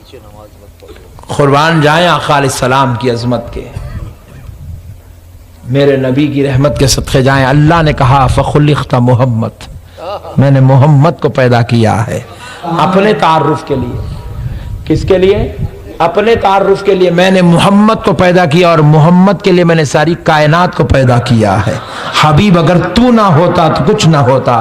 कुर्बान जाए आका अलैहिस्सलाम की अजमत के, मेरे नबी की रहमत के सदक़े जाएं। अल्लाह ने कहा फ़ख़ुलिक़्ता मोहम्मद, मैंने मोहम्मद को पैदा किया है अपने तारुफ के लिए। किसके लिए? अपने तारुफ के लिए मैंने मोहम्मद को पैदा किया और मोहम्मद के लिए मैंने सारी कायनात को पैदा किया है। हबीब अगर तू ना होता तो कुछ ना होता,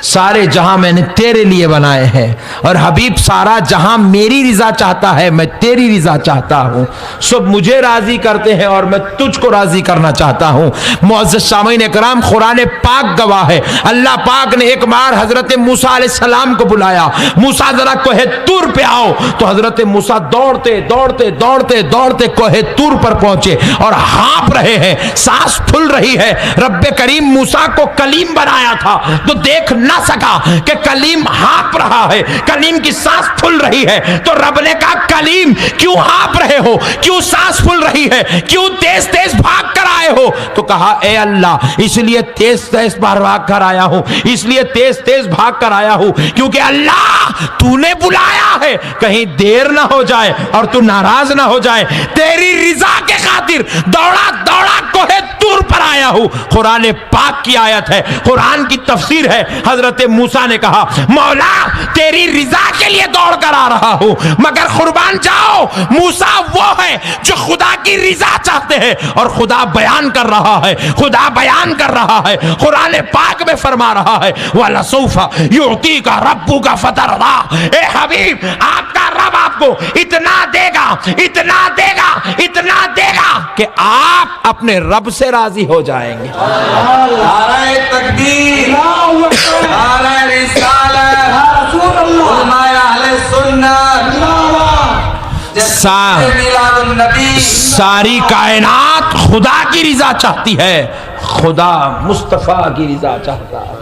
सारे जहां मैंने तेरे लिए बनाए हैं। और हबीब सारा जहां मेरी रिजा चाहता है, मैं तेरी रिजा चाहता हूं। सब मुझे राजी करते हैं और मैं तुझको राजी करना चाहता हूं। मुअज़्ज़ज़ सामीन इकराम, कुरान पाक गवाह है। अल्लाह पाक ने एक बार हजरत मूसा अलैहिस्सलाम को बुलाया, मूसा जरा कोहे तूर पे आओ। तो हजरत मूसा दौड़ते दौड़ते दौड़ते दौड़ते कोहे तूर पर पहुंचे और हाँप रहे हैं, सांस फूल रही है। रब्बे करीम मूसा को कलीम बनाया था तो देख ना सका कि कलीम हाँप रहा है, कलीम की सांस फूल रही है। तो रब ने कहा कलीम क्यों हाँप रहे हो, क्यों सांस फूल रही है, क्यों तेज तेज भाग कर आए हो? तो कहा ए अल्लाह, इसलिए तेज तेज भाग कर आया हूं, इसलिए तेज तेज भाग कर आया हूं क्योंकि अल्लाह तूने बुलाया है, कहीं देर ना हो जाए और तू नाराज ना हो जाए। तेरी रिजा के खातिर दौड़ा दौड़ा कोहे तूर पर आया हूं। कुरान पाक की आयत है, कुरान की तफसीर है। हजरत मूसा ने कहा मौला तेरी रिजा के लिए दौड़ कर आ रहा हूं, मगर कुर्बान जाओ मूसा वो है जो खुदा की रिजा चाहते हैं और खुदा बयान कर रहा है, खुदा बयान कर रहा है। कुरान पाक में फरमा रहा है वाला सौफा युती का रब्बू का फतरदा। ए हबीब, आपका रब आपको इतना देगा, इतना देगा, इतना देगा कि आप अपने रब से राजी हो जाएंगे। नारे तकबीर, नारे रिसालत, उलमाए अहले सुन्नत, सारी कायनात खुदा की रिजा चाहती है, खुदा मुस्तफ़ा की रिजा चाहता है।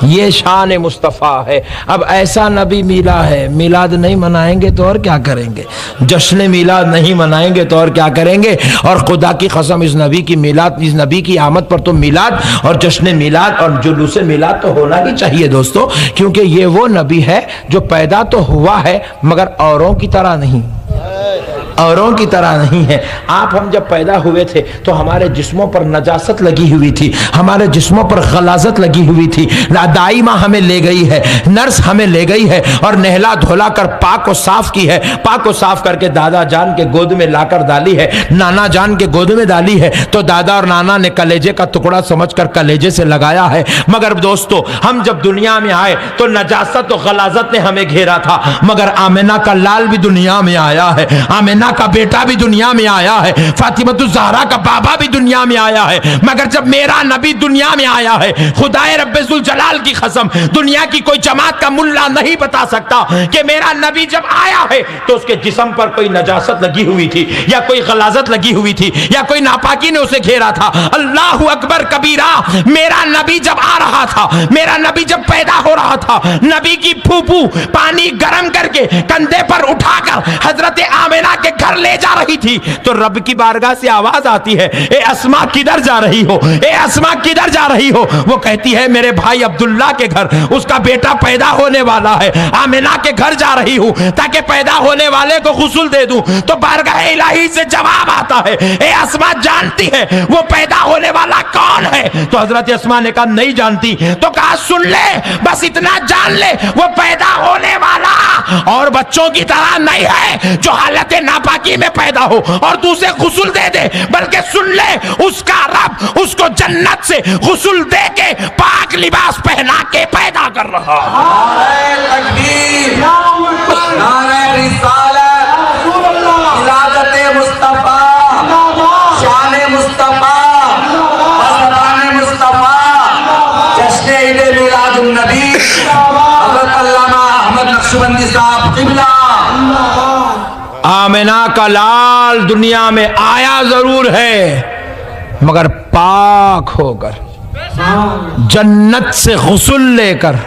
ये शान मुस्तफ़ा है। अब ऐसा नबी मिला है, मिलाद नहीं मनाएंगे तो और क्या करेंगे, जश्न मिलाद नहीं मनाएंगे तो और क्या करेंगे। और खुदा की कसम इस नबी की मिलाद, इस नबी की आमद पर तो मिलाद और जश्न मिलाद और जुलूस मिलाद तो होना ही चाहिए दोस्तों, क्योंकि ये वो नबी है जो पैदा तो हुआ है मगर औरों की तरह नहीं, औरों की तरह नहीं है। आप हम जब पैदा हुए थे तो हमारे जिस्मों पर नजासत लगी हुई थी, हमारे जिस्मों पर गलाजत लगी हुई थी। दाई माँ हमें ले गई है, नर्स हमें ले गई है और नहला धोला कर पाक को साफ की है। पाक को साफ करके दादा जान के गोद में लाकर डाली है, नाना जान के गोद में डाली है। तो दादा और नाना ने कलेजे का टुकड़ा समझकर कलेजे से लगाया है। मगर दोस्तों हम जब दुनिया में आए तो नजासत और गलाजत ने हमें घेरा था, मगर आमिना का लाल भी दुनिया में आया है, आमिना का बेटा भी दुनिया में आया है, फातिमतुज़ ज़हरा का बाबा भी दुनिया में आया है। मगर जब मेरा नबी दुनिया में आया है, खुदाए रब्बुल जलाल की कसम, दुनिया की कोई जमात का मुल्ला नहीं बता सकता कि मेरा नबी जब आया है तो उसके जिस्म पर कोई नजासत लगी हुई थी या कोई गलाजत लगी हुई थी या कोई नापाकी ने उसे घेरा था। अल्लाहु अकबर कबीरा, मेरा नबी जब आ रहा था, मेरा नबी जब पैदा हो रहा था, नबी की फूफू पानी गर्म करके कंधे पर उठाकर हजरत आमिना के घर ले जा रही थी तो रब की बारगाह से आवाज आती है, ए अस्मा किधर जा रही हो, ए अस्मा किधर जा रही हो? वो कहती है मेरे भाई अब्दुल्ला के घर, उसका बेटा पैदा होने वाला है, आमिना के घर जा रही हूं ताकि पैदा होने वाले को गुस्ल दे दूं। तो बारगाह इलाही से जवाब आता है, ए अस्मा जानती है वो पैदा होने वाला कौन है? तो हजरत अस्मा ने कहा नहीं जानती। तो कहा सुन ले, बस इतना जान ले, वो पैदा होने वाला और बच्चों की तरह नहीं है जो हालत नापाकी में पैदा हो और तू उसे गुस्ल दे दे, बल्कि सुन ले उसका रब उसको जन्नत से गुस्ल दे के पाक लिबास पहना के पैदा कर रहा है। नारे तकबीर, नारे रिसालत, इलादत मुस्तफा, शान मुस्तफा, फज़लान मुस्तफा, जश्न ईद मिलादुन नबी, हज़रत अल्लामा अहमद नक्शबंदी साहब क़िबला। आमिना का लाल दुनिया में आया जरूर है मगर पाक होकर, जन्नत से गुस्ल लेकर।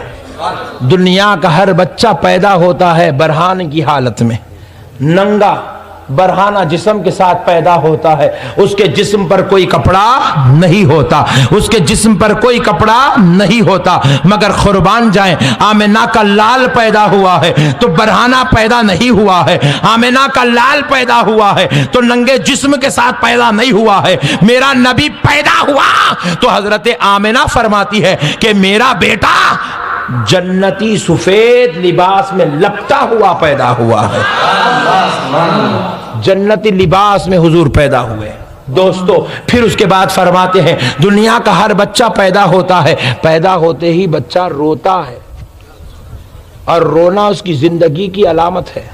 दुनिया का हर बच्चा पैदा होता है बरहान की हालत में, नंगा, बरहाना जिस्म के साथ पैदा होता है, उसके जिस्म पर कोई कपड़ा नहीं होता, उसके जिस्म पर कोई कपड़ा नहीं होता। मगर कुर्बान जाए, आमिना का लाल पैदा हुआ है तो बरहाना पैदा नहीं हुआ है। आमिना का लाल पैदा हुआ है तो नंगे जिस्म के साथ पैदा नहीं हुआ है। मेरा नबी पैदा हुआ तो हजरत आमिना फरमाती है कि मेरा बेटा जन्नती सफेद लिबास में लपटा हुआ पैदा हुआ है। जन्नती लिबास में हुजूर पैदा हुए। दोस्तों, फिर उसके बाद फरमाते हैं दुनिया का हर बच्चा पैदा होता है, पैदा होते ही बच्चा रोता है और रोना उसकी जिंदगी की अलामत है।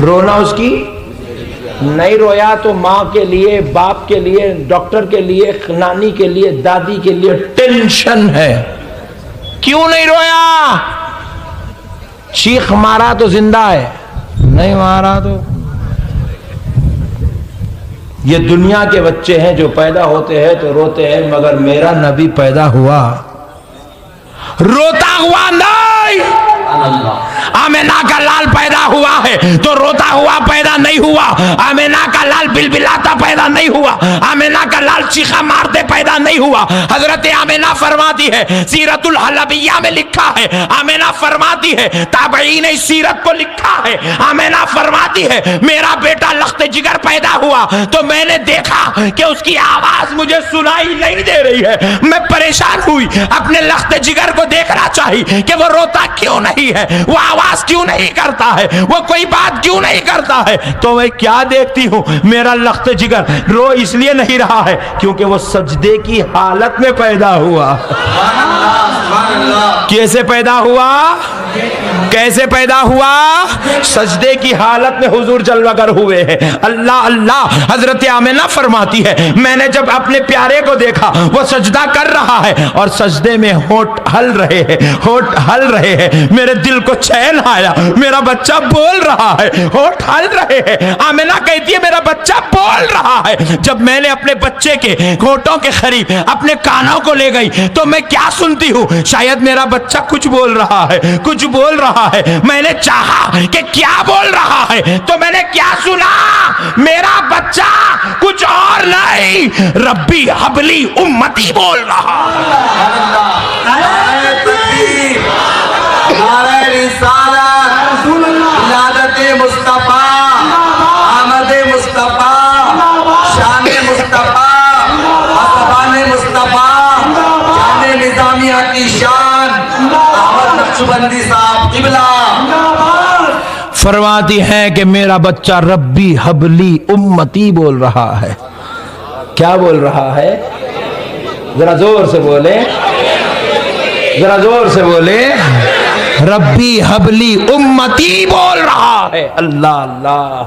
रोना उसकी, नहीं रोया तो माँ के लिए, बाप के लिए, डॉक्टर के लिए, नानी के लिए, दादी के लिए टेंशन है। क्यों नहीं रोया? चीख मारा तो जिंदा है, नहीं मारा तो। ये दुनिया के बच्चे हैं जो पैदा होते हैं तो रोते हैं, मगर मेरा नबी पैदा हुआ रोता हुआ नहीं। आमिना का लाल पैदा हुआ है तो रोता हुआ पैदा नहीं हुआ। आमिना का लाल बिलबिलाता पैदा नहीं हुआ। आमिना का लाल चीखा मारते पैदा नहीं हुआ। हजरत आमिना फरमाती है, सीरतुल हलबिया में लिखा है, आमिना फरमाती है, ताबईन ने सीरत को लिखा है, आमिना फरमाती है मेरा बेटा लख्ते जिगर पैदा हुआ तो मैंने देखा कि उसकी आवाज मुझे सुनाई नहीं दे रही है। मैं परेशान हुई, अपने लख्ते जिगर को देखना चाहिए कि वो रोता क्यों नहीं है, वो आवाज क्यों नहीं करता है, वो कोई बात क्यों नहीं करता है। तो मैं क्या देखती हूं, मेरा लख्त जिगर रो इसलिए नहीं रहा है क्योंकि वो सजदे की हालत में पैदा हुआ। कैसे पैदा हुआ? कैसे पैदा हुआ? सजदे की हालत में हुजूर जलवागर हुए हैं। अल्लाह अल्लाह। हजरत आमिना फरमाती है मैंने जब अपने प्यारे को देखा वो सजदा कर रहा है और सजदे में होठ हल रहे हैं, होठ हल रहे हैं, मेरे दिल को चैन आया। मेरा बच्चा बोल रहा है, होठ हल रहे हैं। आमिना कहती है मेरा बच्चा बोल रहा है। जब मैंने अपने बच्चे के होठों के करीब अपने कानों को ले गई तो मैं क्या सुनती हूँ, शायद मेरा बच्चा कुछ बोल रहा है, कुछ बोल रहा है। मैंने चाहा कि क्या बोल रहा है तो मैंने क्या सुना, मेरा बच्चा कुछ और नहीं, रब्बी हबली उम्मती बोल रहा मुस्तफा, आमद मुस्तफा, शान मुस्तफा, मसबान मुस्तफा, जान निजामिया की शान, अहमद नक्शबंदी साहब किबला फरमाती है कि मेरा बच्चा रब्बी हबली उम्मती बोल रहा है। क्या बोल रहा है? जरा जोर से बोले, जरा जोर से बोले, रब्बी हबली उम्मती बोल रहा है। अल्लाह अल्लाह,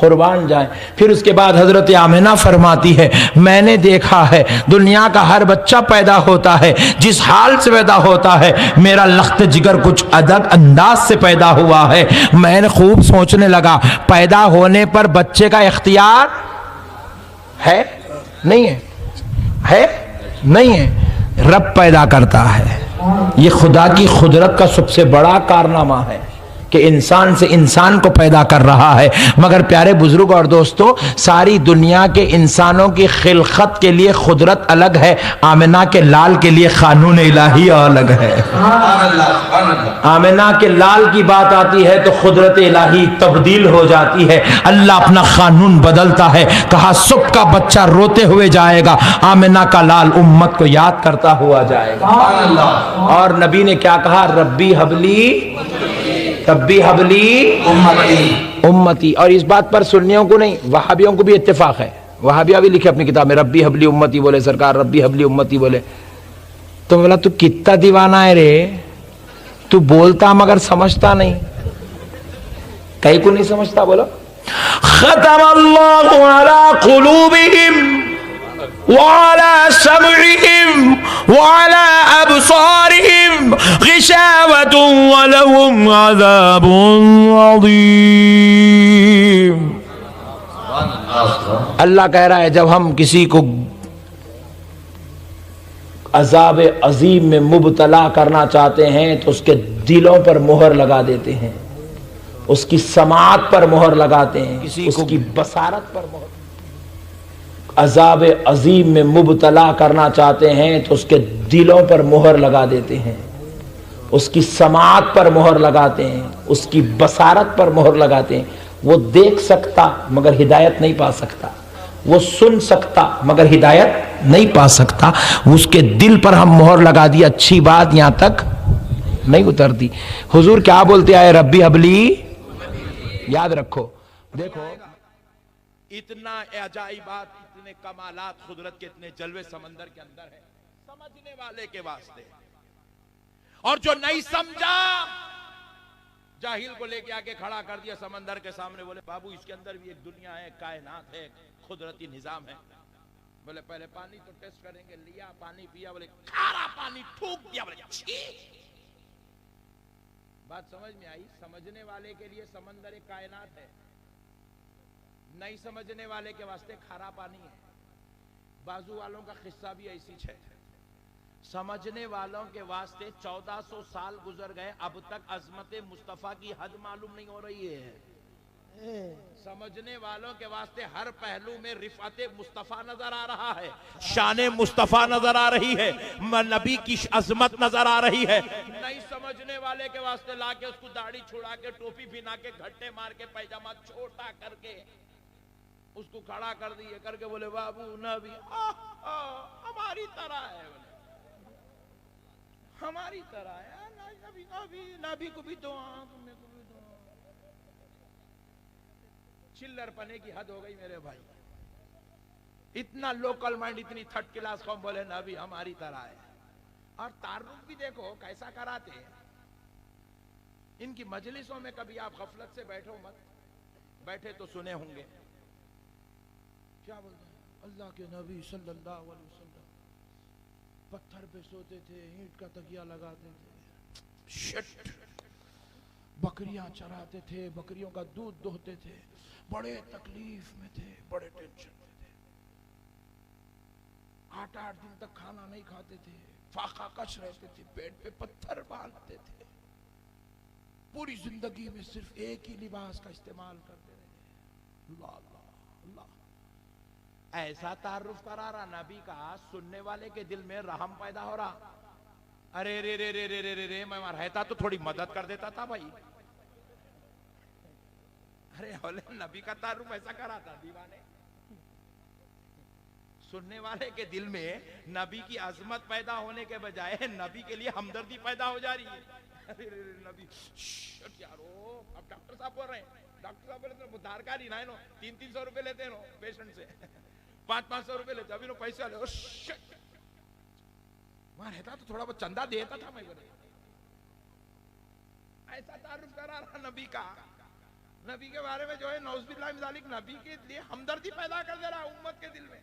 कुर्बान जाए। फिर उसके बाद हजरत आमिना फरमाती है मैंने देखा है दुनिया का हर बच्चा पैदा होता है, जिस हाल से पैदा होता है मेरा लख्त जिगर कुछ अदब अंदाज से पैदा हुआ है। मैंने खूब सोचने लगा पैदा होने पर बच्चे का इख्तियार है नहीं है, है नहीं है, रब पैदा करता है। ये खुदा की कुदरत का सबसे बड़ा कारनामा है कि इंसान से इंसान को पैदा कर रहा है। मगर प्यारे बुजुर्ग और दोस्तों, सारी दुनिया के इंसानों की खिलकत के लिए कुदरत अलग है, आमिना के लाल के लिए कानून इलाही अलग है। आमिना के लाल की बात आती है तो कुदरत इलाही तब्दील हो जाती है, अल्लाह अपना कानून बदलता है। कहा सुबह का बच्चा रोते हुए जाएगा, आमिना का लाल उम्मत को याद करता हुआ जाएगा। और नबी ने क्या कहा, रब्बी हबली, रब्बी हबली उम्मती, उम्मती। और इस बात पर सुन्नियों को नहीं, वहाबियों को भी इत्तेफाक है। वहाबिया भी लिखे अपनी किताब में रब्बी हबली उम्मती बोले, सरकार रब्बी हबली उम्मती बोले। तो बोला तू कितना दीवाना है रे, तू बोलता मगर समझता नहीं। कहीं को नहीं समझता। बोलो खतमल्लाहु अला कुलूबिहिम वअला समइहिम वअला अबसारिहिम गिशावतुन वलहुम अज़ाबुन अज़ीम। अल्लाह कह रहा है जब हम किसी को अज़ाब अजीम में मुबतला करना चाहते हैं तो उसके दिलों पर मोहर लगा देते हैं, उसकी समाअत पर मोहर लगाते हैं, उसकी बसारत पर मोहर। अजाब अजीम में मुबतला करना चाहते हैं तो उसके दिलों पर मोहर लगा देते हैं, उसकी समाअत पर मोहर लगाते हैं, उसकी बसारत पर मोहर लगाते हैं। वो देख सकता मगर हिदायत नहीं पा सकता, वो सुन सकता मगर हिदायत नहीं पा सकता। उसके दिल पर हम मोहर लगा दी, अच्छी बात यहां तक नहीं उतरती। हुजूर क्या बोलते आए, रब्बी हबली। याद रखो, देखो इतना अजाइबात, इतने कमालात कुदरत के, इतने जलवे समंदर के अंदर है, समझने वाले के वास्ते। और जो नहीं समझा, जाहिल को लेके आके खड़ा कर दिया समंदर के सामने, बोले बाबू इसके अंदर भी एक दुनिया है, कायनात है, कुदरती निजाम है। बोले पहले पानी तो टेस्ट करेंगे, लिया पानी पिया, बोले खारा पानी, थूक दिया, बोले छी। बात समझ में आई? समझने वाले के लिए समंदर एक कायनात है, नहीं समझने वाले के वास्ते खारा पानी है। बाजू वालों का किस्सा भी ऐसी है, समझने वालों के वास्ते 1400 साल गुजर गए, अब तक अजमत मुस्तफा की हद मालूम नहीं हो रही है। समझने वालों के वास्ते हर पहलू में रिफाते मुस्तफा नजर आ रहा है, शाने मुस्तफा नजर आ रही है, नबी की अजमत नजर आ रही है। नहीं समझने वाले के वास्ते लाके उसको दाढ़ी छुड़ा के, टोपी पहना के, घट्टे मार के, पैजामा छोटा करके उसको खड़ा कर दिए, करके बोले बाबू नबी हमारी तरह है, हमारी तरह है, नबी नबी नबी को भी दो, तुम्हें को भी दो। चिल्लर पने की हद हो गई मेरे भाई, इतना लोकल माइंड, इतनी थर्ड क्लास कौन बोले नबी हमारी तरह है। और तारुफ भी देखो कैसा कराते हैं इनकी मजलिसों में। कभी आप गफलत से बैठो मत, बैठे तो सुने होंगे क्या बोलते हैं, अल्लाह के नबी सल्लल्लाहु अलैहि वसल्लम पत्थर पे सोते थे, ईंट का तकिया लगाते थे, शिट, बकरियां चराते थे, बकरियों का दूध दोहते थे, बड़े तकलीफ में थे, बड़े टेंशन में थे, 8-8 दिन तक खाना नहीं खाते थे, फाका कश रहते थे, पेट पे पत्थर बांधते थे, पूरी जिंदगी में सिर्फ एक ही लिबास का इस्तेमाल करते रहे। अल्लाह अल्लाह अल्लाह, ऐसा तारुफ करा रहा नबी का, सुनने वाले के दिल में रहम पैदा हो रहा। अरे रे रे रे रे रे रे रे, मैं रहता तो थोड़ी मदद कर देता था भाई। अरे बोले नबी का तारुफ ऐसा करा था दीवाने। सुनने वाले के दिल में नबी की अजमत पैदा होने के बजाय नबी के लिए हमदर्दी पैदा हो जा रही है। अरे रे रे नबी, यारो अब डॉक्टर साहब बोल रहे हैं, डॉक्टर साहब बोले तो उधार का ही ना, 300-300 रुपए लेते हैं पेशेंट से, 500-500 रुपए लेते, अभी पैसे वाले। वहां रहता तो थोड़ा बहुत चंदा देता था मैं, बोले ऐसा तारुफ करा रहा नबी का। नबी के बारे में जो है नौज़ुबिल्लाह मिन ज़ालिक, नबी के लिए हमदर्दी पैदा कर दे रहा उम्मत के दिल में।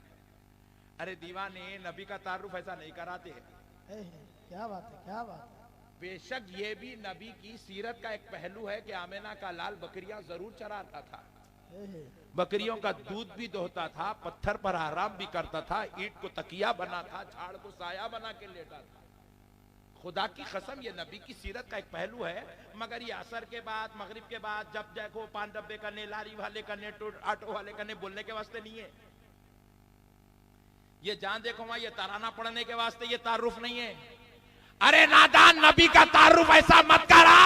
अरे दीवाने नबी का तारुफ ऐसा नहीं कराते। क्या बात है, क्या बात है। बेशक ये भी नबी की सीरत का एक पहलू है कि आमिना का लाल बकरियां जरूर चराता था, बकरियों का दूध भी दोहता था, पत्थर पर आराम भी करता था, ईंट को तकिया बना था, झाड़ को साया बना के लेटा था। खुदा की कसम ये नबी की सीरत का एक पहलू है। मगर ये असर के बाद, मगरिब के बाद जब देखो पान डब्बे करने, लारी वाले करने, ऑटो वाले करने, बोलने के वास्ते नहीं है ये। जहां देखो वहां ये तराना पढ़ने के वास्ते ये तारुफ नहीं है। अरे नादान, नबी का तारुफ ऐसा मत करा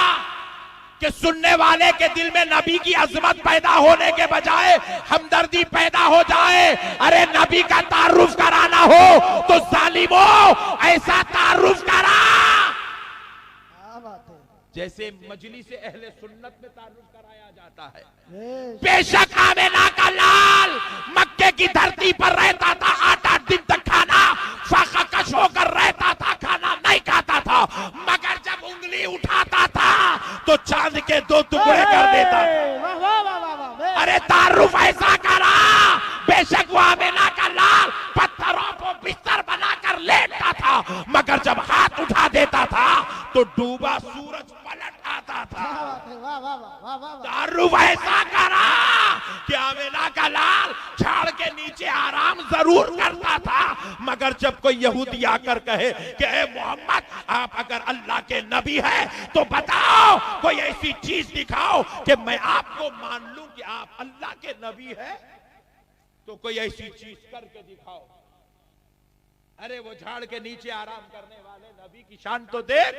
कि सुनने वाले के दिल में नबी की अजमत पैदा होने के बजाय हमदर्दी पैदा हो जाए। अरे नबी का तारुफ कराना हो तो जालिमो ऐसा तारुफ करा जैसे मजलिस अहले सुन्नत में तारुफ कराया जाता है। बेशक आमिना का लाल मक्के की धरती पर रहता था, 8-8 दिन तक खाना फाकाकश होकर रहता था, खाना नहीं खाता था, मगर जब उंगली उठाता था तो चांद के 2 टुकड़े कर देता था। अरे तारुफ ऐसा करा, बेशक वो आमिना का लाल पत्थरों को बिस्तर बनाकर लेटता था, मगर जब हाथ उठा देता था तो डूबा सूरज पलट आता था। तारुफ ऐसा करा कि आमिना का लाल झाड़ के नीचे आराम जरूर करता था, मगर जब कोई यहूदी आकर कहे कि ए मोहम्मद, आप अगर अल्लाह के नबी है तो बताओ, कोई ऐसी चीज दिखाओ कि मैं आपको मान लूं कि आप अल्लाह के नबी है, तो कोई ऐसी चीज करके दिखाओ। अरे वो झाड़ के नीचे आराम करने वाले नबी की शान तो देख।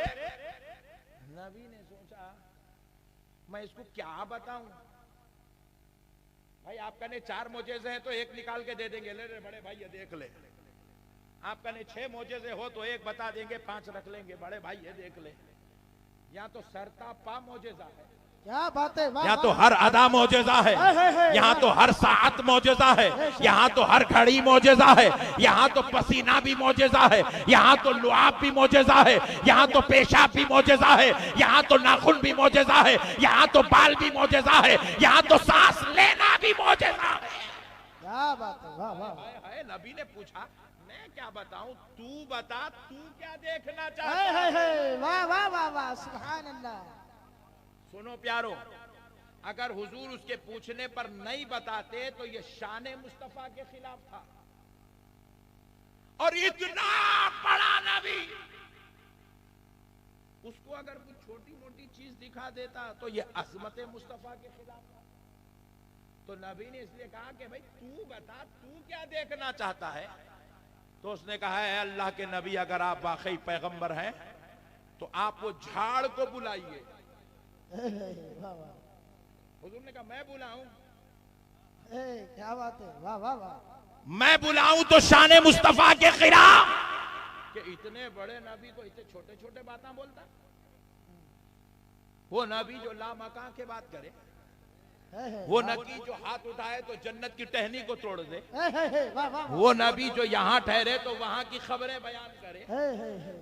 नबी ने सोचा मैं इसको क्या बताऊं, भाई आप कहने 4 मोजेज़े हैं तो एक निकाल के दे देंगे, ले रे बड़े भाई ये देख ले। आप कहने 6 मोजेज़े हो तो एक बता देंगे, 5 रख लेंगे, बड़े भाई ये देख ले। यहाँ तो सरता पा मोजेज़ा है, क्या बात है, वाह, यहाँ वाह, तो हर अदा मोजेज़ा है, यहाँ तो हर सात मोजेज़ा है, यहाँ तो हर घड़ी मोजेज़ा है, यहाँ तो पसीना भी मोजेज़ा है, यहाँ तो लुआब भी मोजेज़ा है, यहाँ तो पेशाब भी मोजेज़ा है, यहाँ तो नाखून भी मोजेज़ा है, यहाँ तो बाल भी मोजेज़ा है, यहाँ तो सांस लेना भी मोजेज़ा है। क्या बात है, वाह वाह, हाय, नबी ने पूछा मैं क्या बताऊं, तू बता, तू क्या देखना हाय, चाहता हाय, है? हाय, वाह वाह वाह वाह, सुभान अल्लाह। सुनो प्यारो, अगर हुजूर उसके पूछने पर नहीं बताते तो ये शान मुस्तफा के खिलाफ था। और इतना बड़ा नबी, उसको अगर कुछ छोटी मोटी चीज दिखा देता तो ये अजमत मुस्तफा के खिलाफ था। तो नबी ने इसलिए कहा कि भाई तू बता, तू क्या देखना चाहता है? तो उसने कहा है अल्लाह के नबी, अगर आप वाकई पैगंबर हैं तो आप वो झाड़ को बुलाइए। वाह वाह, हुजूर ने कहा मैं बुलाऊं? क्या बात है, वाह वाह वाह, मैं बुलाऊं तो शान मुस्तफा के खिलाफ? कि इतने बड़े नबी को इतने छोटे छोटे बातें बोलता? वो नबी जो लामकां के बात करे, वो नबी जो हाथ उठाए तो जन्नत की टहनी को तोड़ दे, वाह वाह, वो नबी जो यहाँ ठहरे तो वहां की खबरें बयान करे,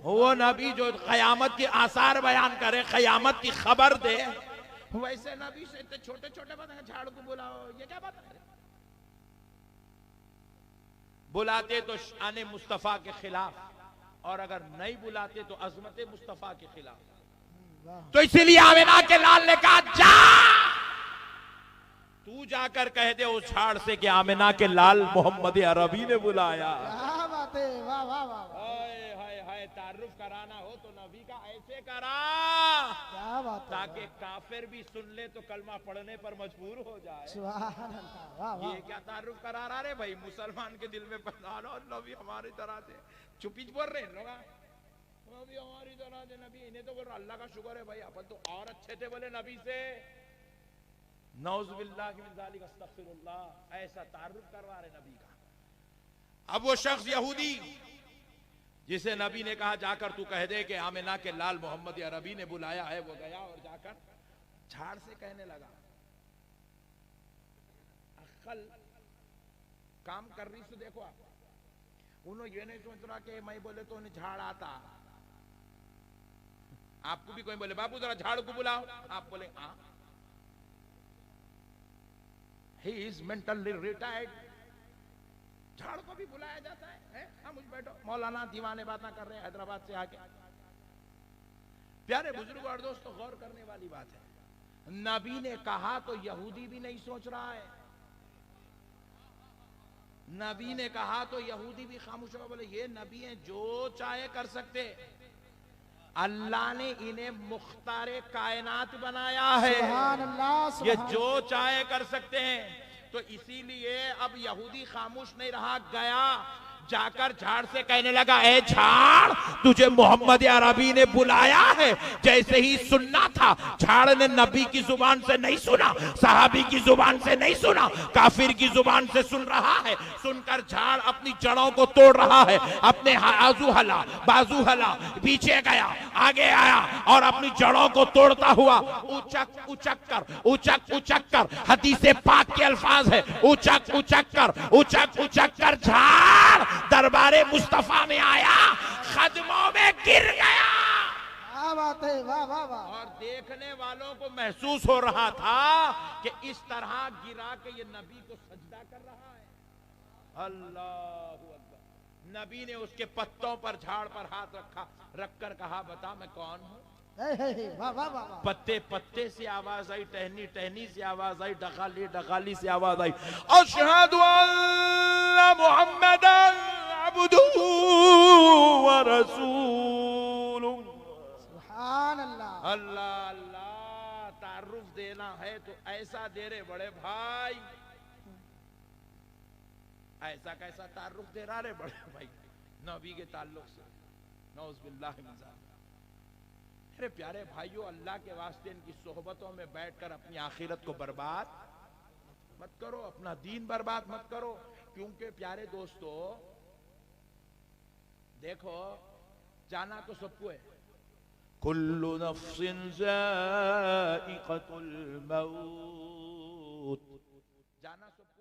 वो नबी जो कयामत के आसार बयान करे, कयामत की खबर दे, वैसे नबी से इतने छोटे छोटे बातें, झाड़ को बुलाओ, ये क्या बात है? बुलाते तो शान मुस्तफा के खिलाफ, और अगर नहीं बुलाते तो अजमत मुस्तफा के खिलाफ। तो इसीलिए आमिना के लाल ने कहा जा, तू जाकर कह दे उस झाड़ से कि आमिना के लाल मोहम्मद अरबी ने बुलाया। क्या बात है, वाह वाह वाह, हाय हाय हाय, तारुफ कराना हो तो नबी का ऐसे करा क्या बात है, ताकि काफिर भी सुन ले तो कलमा पढ़ने पर मजबूर हो जाए। सुभान अल्लाह, वाह वाह, ये क्या तारुफ करा रहा रे भाई, मुसलमान के दिल में पहचान और नबी हमारी तरह से चुपी बोल रहे हैं लोग, नबी हमारी तरह से, नबी इन्हें तो बोल रहा अल्लाह का शुक्र है भाई, अपन तो और अच्छे थे बोले नबी से। नौज़ुबिल्लाहि मिन ज़ालिक, अस्तग़फिरुल्लाह, ऐसा तारुफ करवा रहे नबी का। अब वो शख्स यहूदी जिसे नबी ने कहा जाकर तू कह दे कि आमिना के लाल मोहम्मद अरबी ने बुलाया है, वो गया और जाकर झाड़ से कहने लगा, अक्ल काम कर रही से देखो आप, उन्होंने ये नहीं सोच रहा कि मैं बोले तो उन्हें झाड़ आता। आपको भी कोई बोले बाबू जरा झाड़ को बुलाओ, आप बोले हाँ, ही इज मेंटली रिटायर्ड। झाड़ को भी बुलाया जाता है? हाँ मुझ बैठो, मौलाना दीवाने बातें कर रहे हैं हैदराबाद से आके। प्यारे बुजुर्ग और दोस्तों, गौर करने वाली बात है, नबी ने कहा तो यहूदी भी नहीं सोच रहा है, नबी ने कहा तो यहूदी भी खामोश हो, बोले ये नबी हैं जो चाहे कर सकते, अल्लाह ने इन्हें मुख्तारे कायनात बनाया है, सुभान अल्लाह, ये जो चाहे कर सकते हैं। तो इसीलिए अब यहूदी खामोश नहीं रहा, गया जाकर झाड़ से कहने लगा, ए झाड़, तुझे मोहम्मद अरबी ने बुलाया है। जैसे ही सुनना था, झाड़ ने नबी की जुबान से नहीं सुना, सहाबी की जुबान से नहीं सुना, काफिर की जुबान से सुन रहा है। सुनकर झाड़ अपनी जड़ों को तोड़ रहा है, अपने आजू हला, बाजू हला, पीछे गया, आगे आया और अपनी जड़ों को तोड़ता हुआ उचक उचक कर, उचक उचक कर, हदीसे पाक के अल्फाज है, उचक उचक कर, उचक उचक कर झाड़ दरबारे मुस्तफा में आया, कदमों में गिर गया। क्या बात है, वाह वाह वाह, और देखने वालों को महसूस हो रहा था कि इस तरह गिरा के ये नबी को सजदा कर रहा है। अल्लाहू अकबर। नबी ने उसके पत्तों पर, झाड़ पर हाथ रखा, रखकर कहा, बता मैं कौन हूं? वाह वाह वाह वाह। पत्ते पत्ते से आवाज आई, टहनी टहनी से आवाज आई, डगाली डगाली से आवाज आई, अशहदु अन्ना मुहम्मदन अब्दुहु व रसूलुहु। सुभान अल्लाह। अल्लाह अल्लाह, तारुफ देना है तो ऐसा दे रे बड़े भाई, ऐसा कैसा तारुफ दे रहा रे बड़े भाई, नबी के ताल्लुक से। नौज़ुबिल्लाह मिन ज़ालिक। अरे प्यारे भाइयों, अल्लाह के वास्ते इनकी सोहबतों में बैठकर अपनी आखिरत को बर्बाद मत करो, अपना दीन बर्बाद मत करो। क्योंकि प्यारे दोस्तों देखो, जाना तो सबको है, कुल्लु नफ्सिन ज़ाइक़तुल मौत, जाना सबको